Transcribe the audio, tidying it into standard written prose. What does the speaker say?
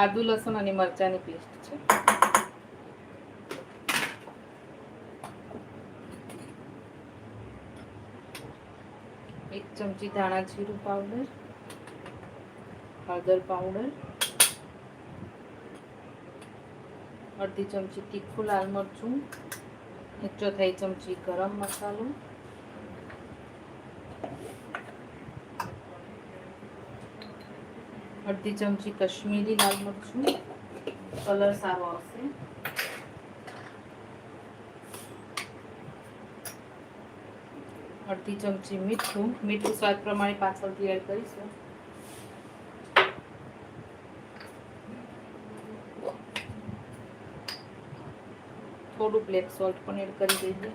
આદુ લસણ અને મરચાંની પેસ્ટ છે. એક ચમચી ધાણા જીરું પાવડર, હળદર પાવડર, અડધી ચમચી તીખું લાલ મરચું, 1/4 ચમચી ગરમ મસાલો, અડધી ચમચી કશ્મીરી લાલ મરચું, કલર સારો આવશે, અડધી ચમચી મીઠું સ્વાદ પ્રમાણે પાછળથી એડ કરીશું. થોડું બ્લેક સોલ્ટ પણ એડ કરી દઈએ.